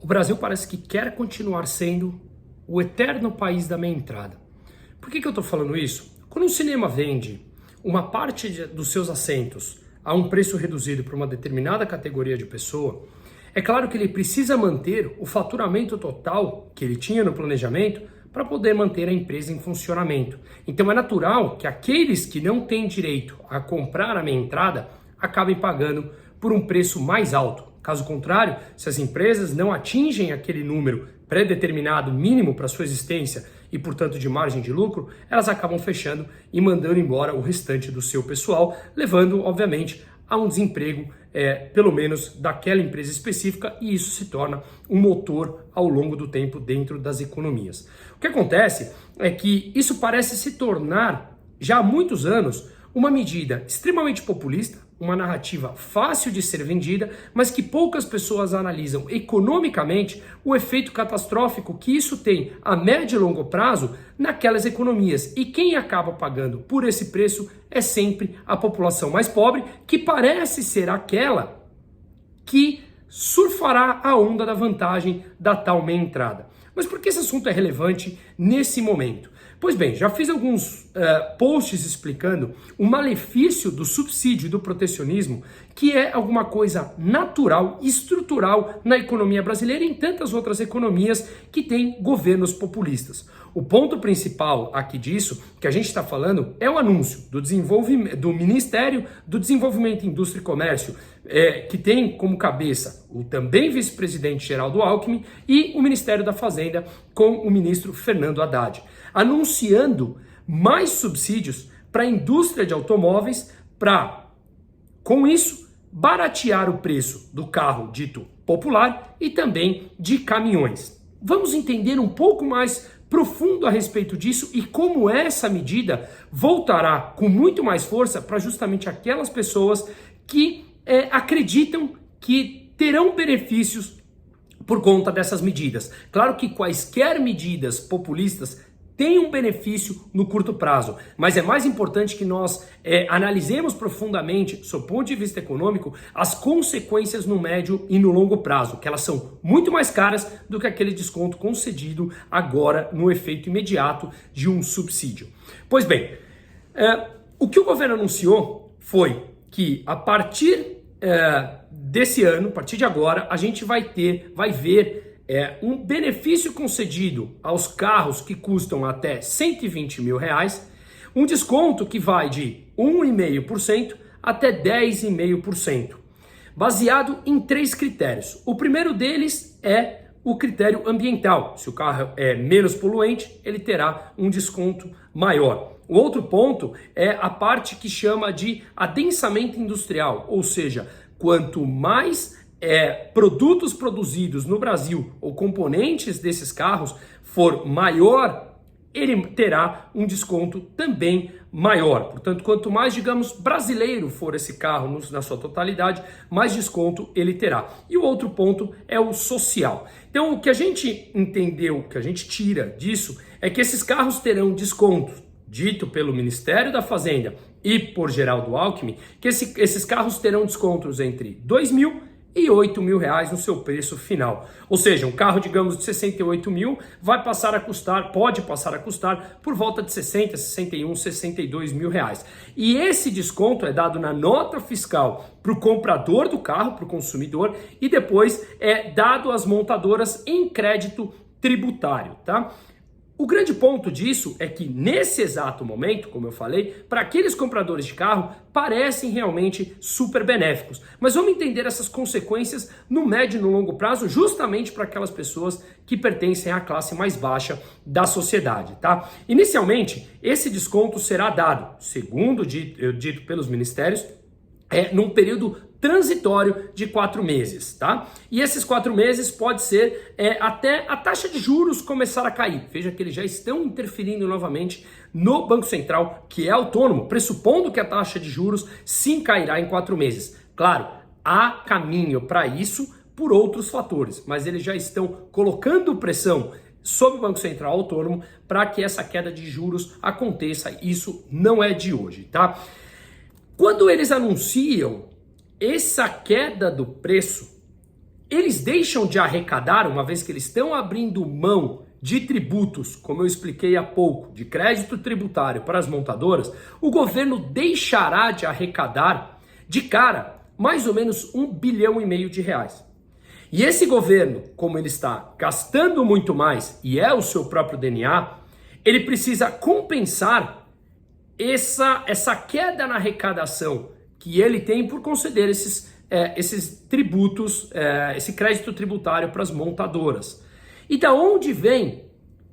O Brasil parece que quer continuar sendo o eterno país da meia entrada. Por que eu estou falando isso? Quando um cinema vende uma parte dos seus assentos a um preço reduzido para uma determinada categoria de pessoa, é claro que ele precisa manter o faturamento total que ele tinha no planejamento para poder manter a empresa em funcionamento. Então é natural que aqueles que não têm direito a comprar a meia entrada acabem pagando por um preço mais alto. Caso contrário, se as empresas não atingem aquele número pré-determinado mínimo para sua existência e, portanto, de margem de lucro, elas acabam fechando e mandando embora o restante do seu pessoal, levando, obviamente, a um desemprego, pelo menos daquela empresa específica, e isso se torna um motor ao longo do tempo dentro das economias. O que acontece é que isso parece se tornar, já há muitos anos, uma medida extremamente populista, uma narrativa fácil de ser vendida, mas que poucas pessoas analisam economicamente o efeito catastrófico que isso tem a médio e longo prazo naquelas economias. E quem acaba pagando por esse preço é sempre a população mais pobre, que parece ser aquela que surfará a onda da vantagem da tal meia entrada. Mas por que esse assunto é relevante nesse momento? Pois bem, já fiz alguns posts explicando o malefício do subsídio e do protecionismo, que é alguma coisa natural, estrutural na economia brasileira e em tantas outras economias que têm governos populistas. O ponto principal aqui disso, que a gente está falando, é o anúncio do Ministério do Desenvolvimento, Indústria e Comércio, que tem como cabeça o também vice-presidente Geraldo Alckmin e o Ministério da Fazenda com o ministro Fernando Haddad, anunciando mais subsídios para a indústria de automóveis para, com isso, baratear o preço do carro dito popular e também de caminhões. Vamos entender um pouco mais profundo a respeito disso e como essa medida voltará com muito mais força para justamente aquelas pessoas que acreditam que terão benefícios por conta dessas medidas. Claro que quaisquer medidas populistas têm um benefício no curto prazo, mas é mais importante que nós analisemos profundamente, sob o ponto de vista econômico, as consequências no médio e no longo prazo, que elas são muito mais caras do que aquele desconto concedido agora no efeito imediato de um subsídio. Pois bem, o que o governo anunciou foi que a partir desse ano, a partir de agora, a gente vai ver um benefício concedido aos carros que custam até R$120 mil, um desconto que vai de 1,5% até 10,5%, baseado em 3 critérios. O primeiro deles é o critério ambiental. Se o carro é menos poluente, ele terá um desconto maior. O outro ponto é a parte que chama de adensamento industrial, ou seja, quanto mais produtos produzidos no Brasil ou componentes desses carros for maior, ele terá um desconto também maior. Portanto, quanto mais, digamos, brasileiro for esse carro na sua totalidade, mais desconto ele terá. E o outro ponto é o social. Então, o que a gente entendeu, o que a gente tira disso, é que esses carros terão descontos, dito pelo Ministério da Fazenda e por Geraldo Alckmin, que esses carros terão descontos entre R$2 mil e R$8 mil no seu preço final. Ou seja, um carro, digamos, de 68 mil pode passar a custar por volta de 60, 61, 62 mil reais. E esse desconto é dado na nota fiscal para o comprador do carro, para o consumidor, e depois é dado às montadoras em crédito tributário, tá? O grande ponto disso é que nesse exato momento, como eu falei, para aqueles compradores de carro, parecem realmente super benéficos. Mas vamos entender essas consequências no médio e no longo prazo, justamente para aquelas pessoas que pertencem à classe mais baixa da sociedade, tá? Inicialmente, esse desconto será dado, segundo dito pelos ministérios, num período transitório de 4 meses, tá? E esses 4 meses pode ser até a taxa de juros começar a cair. Veja que eles já estão interferindo novamente no Banco Central, que é autônomo, pressupondo que a taxa de juros sim cairá em 4 meses. Claro, há caminho para isso por outros fatores, mas eles já estão colocando pressão sobre o Banco Central autônomo para que essa queda de juros aconteça. Isso não é de hoje, tá? Quando eles anunciam essa queda do preço, eles deixam de arrecadar, uma vez que eles estão abrindo mão de tributos, como eu expliquei há pouco, de crédito tributário para as montadoras, o governo deixará de arrecadar de cara mais ou menos R$1,5 bilhão de reais. E esse governo, como ele está gastando muito mais, e é o seu próprio DNA, ele precisa compensar essa queda na arrecadação que ele tem por conceder esses tributos, esse crédito tributário para as montadoras. E da onde vem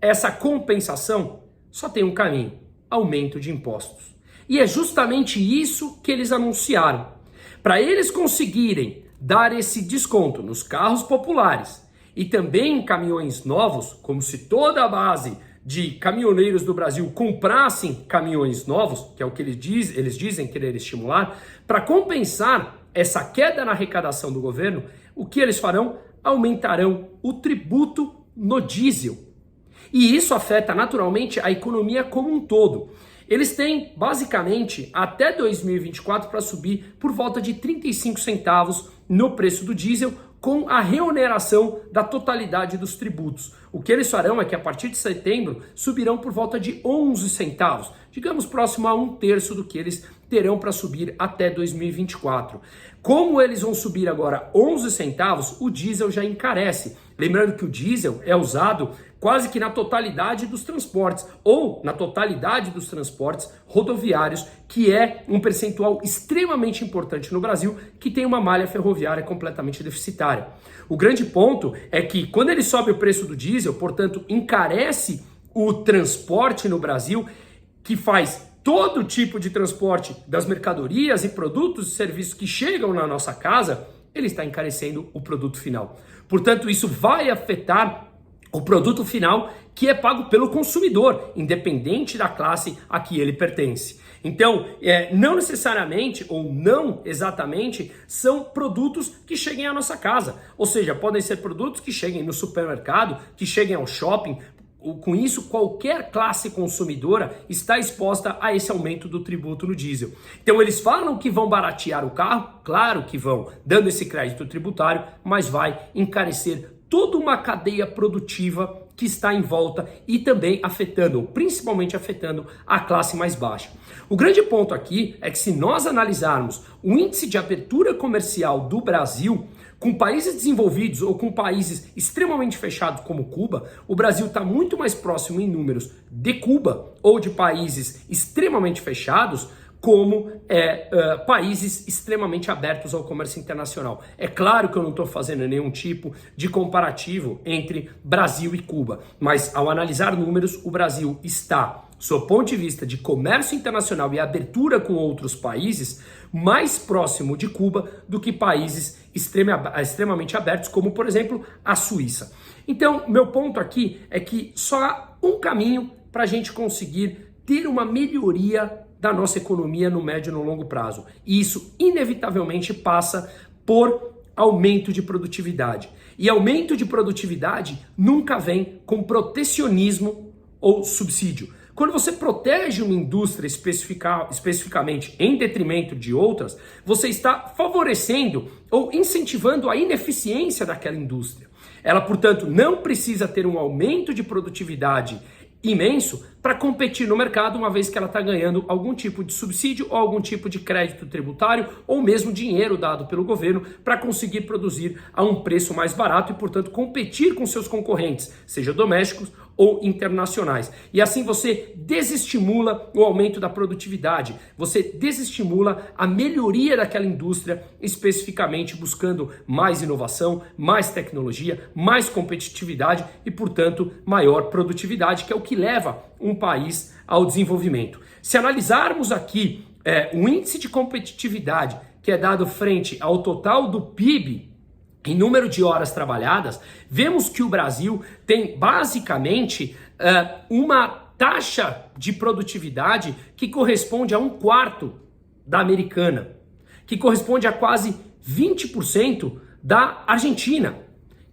essa compensação? Só tem um caminho: aumento de impostos. E é justamente isso que eles anunciaram. Para eles conseguirem dar esse desconto nos carros populares e também em caminhões novos, como se toda a base de caminhoneiros do Brasil comprassem caminhões novos, que é o que eles dizem querer estimular, para compensar essa queda na arrecadação do governo, o que eles farão? Aumentarão o tributo no diesel. E isso afeta naturalmente a economia como um todo. Eles têm basicamente até 2024 para subir por volta de 35 centavos no preço do diesel, com a reoneração da totalidade dos tributos. O que eles farão é que a partir de setembro subirão por volta de 11 centavos, digamos próximo a 1/3 do que eles terão para subir até 2024. Como eles vão subir agora 11 centavos, o diesel já encarece. Lembrando que o diesel é usado quase que na totalidade dos transportes, ou na totalidade dos transportes rodoviários, que é um percentual extremamente importante no Brasil, que tem uma malha ferroviária completamente deficitária. O grande ponto é que quando ele sobe o preço do diesel, portanto, encarece o transporte no Brasil, que faz todo tipo de transporte das mercadorias e produtos e serviços que chegam na nossa casa, ele está encarecendo o produto final. Portanto, isso vai afetar o produto final que é pago pelo consumidor, independente da classe a que ele pertence. Então, não necessariamente ou não exatamente são produtos que cheguem à nossa casa. Ou seja, podem ser produtos que cheguem no supermercado, que cheguem ao shopping. Com isso, qualquer classe consumidora está exposta a esse aumento do tributo no diesel. Então, eles falam que vão baratear o carro, claro que vão, dando esse crédito tributário, mas vai encarecer toda uma cadeia produtiva que está em volta e também principalmente afetando a classe mais baixa. O grande ponto aqui é que se nós analisarmos o índice de abertura comercial do Brasil, com países desenvolvidos ou com países extremamente fechados como Cuba, o Brasil está muito mais próximo em números de Cuba ou de países extremamente fechados, como países extremamente abertos ao comércio internacional. É claro que eu não estou fazendo nenhum tipo de comparativo entre Brasil e Cuba, mas ao analisar números, o Brasil está, sob o ponto de vista de comércio internacional e abertura com outros países, mais próximo de Cuba do que países extremamente abertos, como por exemplo a Suíça. Então, meu ponto aqui é que só há um caminho para a gente conseguir ter uma melhoria da nossa economia no médio e no longo prazo. E isso, inevitavelmente, passa por aumento de produtividade. E aumento de produtividade nunca vem com protecionismo ou subsídio. Quando você protege uma indústria especificamente em detrimento de outras, você está favorecendo ou incentivando a ineficiência daquela indústria. Ela, portanto, não precisa ter um aumento de produtividade imenso para competir no mercado, uma vez que ela está ganhando algum tipo de subsídio ou algum tipo de crédito tributário ou mesmo dinheiro dado pelo governo para conseguir produzir a um preço mais barato e, portanto, competir com seus concorrentes, seja domésticos ou internacionais. E assim você desestimula o aumento da produtividade, você desestimula a melhoria daquela indústria, especificamente buscando mais inovação, mais tecnologia, mais competitividade e, portanto, maior produtividade, que é o que leva um país ao desenvolvimento. Se analisarmos aqui o índice de competitividade que é dado frente ao total do PIB, em número de horas trabalhadas, vemos que o Brasil tem basicamente uma taxa de produtividade que corresponde a 1/4 da americana, que corresponde a quase 20% da Argentina,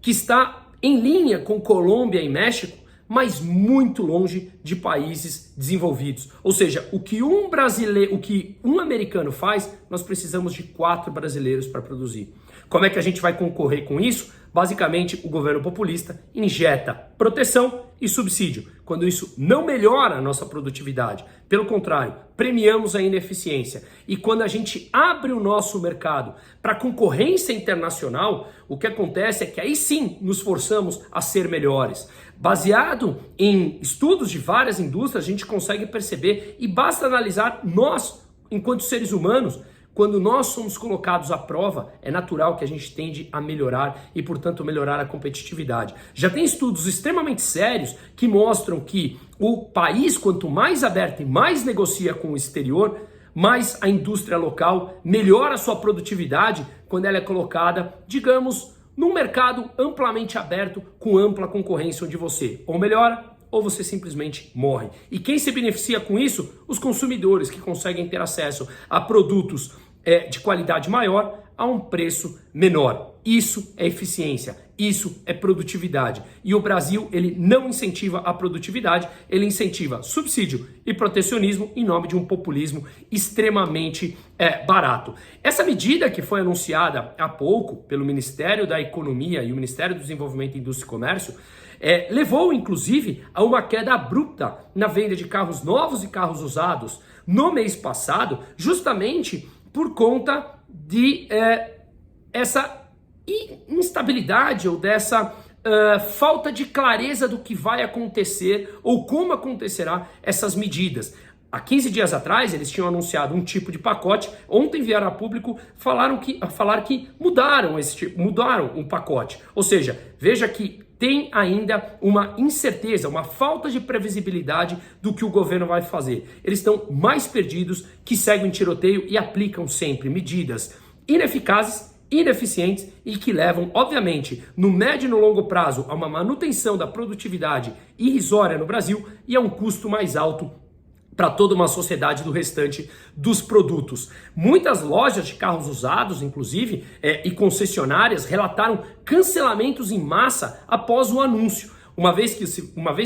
que está em linha com Colômbia e México, mas muito longe de países desenvolvidos. Ou seja, o que um americano faz, nós precisamos de 4 brasileiros para produzir. Como é que a gente vai concorrer com isso? Basicamente, o governo populista injeta proteção e subsídio, quando isso não melhora a nossa produtividade. Pelo contrário, premiamos a ineficiência. E quando a gente abre o nosso mercado para concorrência internacional, o que acontece é que aí sim nos forçamos a ser melhores. Baseado em estudos de várias indústrias, a gente consegue perceber e basta analisar nós, enquanto seres humanos, quando nós somos colocados à prova, é natural que a gente tende a melhorar e, portanto, melhorar a competitividade. Já tem estudos extremamente sérios que mostram que o país, quanto mais aberto e mais negocia com o exterior, mais a indústria local melhora a sua produtividade quando ela é colocada, digamos, num mercado amplamente aberto, com ampla concorrência, onde você ou melhora ou você simplesmente morre. E quem se beneficia com isso? Os consumidores, que conseguem ter acesso a produtos de qualidade maior a um preço menor. Isso é eficiência, isso é produtividade. E o Brasil, ele não incentiva a produtividade, ele incentiva subsídio e protecionismo em nome de um populismo extremamente barato. Essa medida que foi anunciada há pouco pelo Ministério da Economia e o Ministério do Desenvolvimento, Indústria e Comércio levou, inclusive, a uma queda abrupta na venda de carros novos e carros usados no mês passado, justamente por conta de essa instabilidade ou dessa falta de clareza do que vai acontecer ou como acontecerá essas medidas. Há 15 dias atrás, eles tinham anunciado um tipo de pacote. Ontem vieram a público falar que mudaram o pacote. Ou seja, veja que tem ainda uma incerteza, uma falta de previsibilidade do que o governo vai fazer. Eles estão mais perdidos, que seguem tiroteio e aplicam sempre medidas ineficazes, ineficientes e que levam, obviamente, no médio e no longo prazo, a uma manutenção da produtividade irrisória no Brasil e a um custo mais alto para toda uma sociedade do restante dos produtos. Muitas lojas de carros usados, inclusive, e concessionárias relataram cancelamentos em massa após o anúncio. Uma vez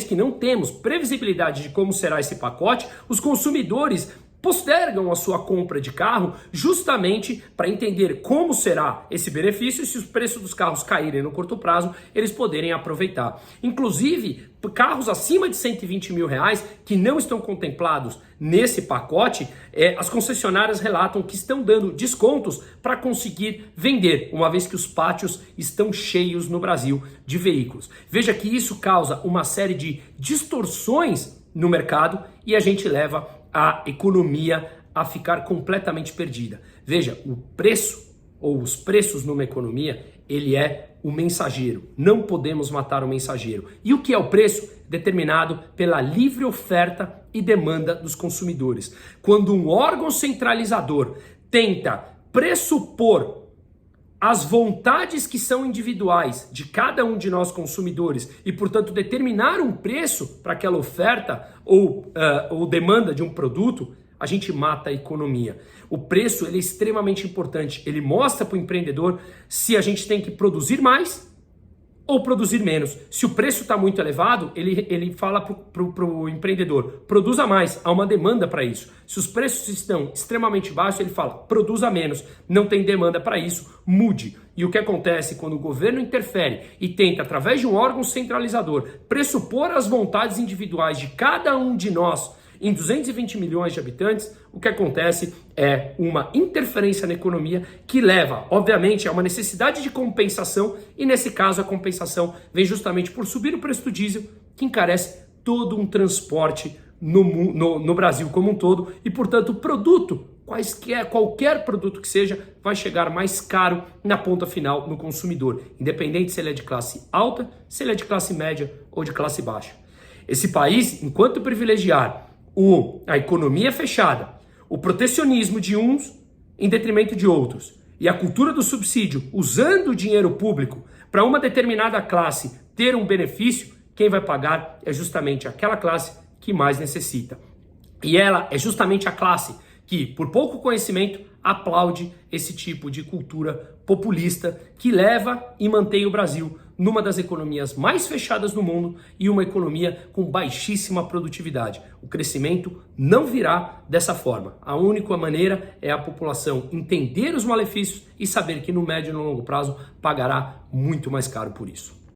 que não temos previsibilidade de como será esse pacote, os consumidores postergam a sua compra de carro justamente para entender como será esse benefício e se os preços dos carros caírem no curto prazo, eles poderem aproveitar. Inclusive, carros acima de 120 mil reais que não estão contemplados nesse pacote, as concessionárias relatam que estão dando descontos para conseguir vender, uma vez que os pátios estão cheios no Brasil de veículos. Veja que isso causa uma série de distorções no mercado e a gente leva a economia a ficar completamente perdida. Veja, o preço ou os preços numa economia, ele é o mensageiro. Não podemos matar o mensageiro. E o que é o preço? Determinado pela livre oferta e demanda dos consumidores. Quando um órgão centralizador tenta pressupor as vontades que são individuais de cada um de nós consumidores e, portanto, determinar um preço para aquela oferta ou demanda de um produto, a gente mata a economia. O preço, ele é extremamente importante. Ele mostra para o empreendedor se a gente tem que produzir mais ou produzir menos. Se o preço está muito elevado, ele fala para o empreendedor, produza mais, há uma demanda para isso. Se os preços estão extremamente baixos, ele fala, produza menos, não tem demanda para isso, mude. E o que acontece quando o governo interfere e tenta, através de um órgão centralizador, pressupor as vontades individuais de cada um de nós, em 220 milhões de habitantes, o que acontece é uma interferência na economia que leva, obviamente, a uma necessidade de compensação e, nesse caso, a compensação vem justamente por subir o preço do diesel, que encarece todo um transporte no Brasil como um todo e, portanto, o produto, qualquer produto que seja, vai chegar mais caro na ponta final no consumidor, independente se ele é de classe alta, se ele é de classe média ou de classe baixa. Esse país, enquanto privilegiar a economia fechada, o protecionismo de uns em detrimento de outros e a cultura do subsídio usando o dinheiro público para uma determinada classe ter um benefício, quem vai pagar é justamente aquela classe que mais necessita. E ela é justamente a classe que, por pouco conhecimento, aplaude esse tipo de cultura populista que leva e mantém o Brasil numa das economias mais fechadas do mundo e uma economia com baixíssima produtividade. O crescimento não virá dessa forma. A única maneira é a população entender os malefícios e saber que no médio e no longo prazo pagará muito mais caro por isso.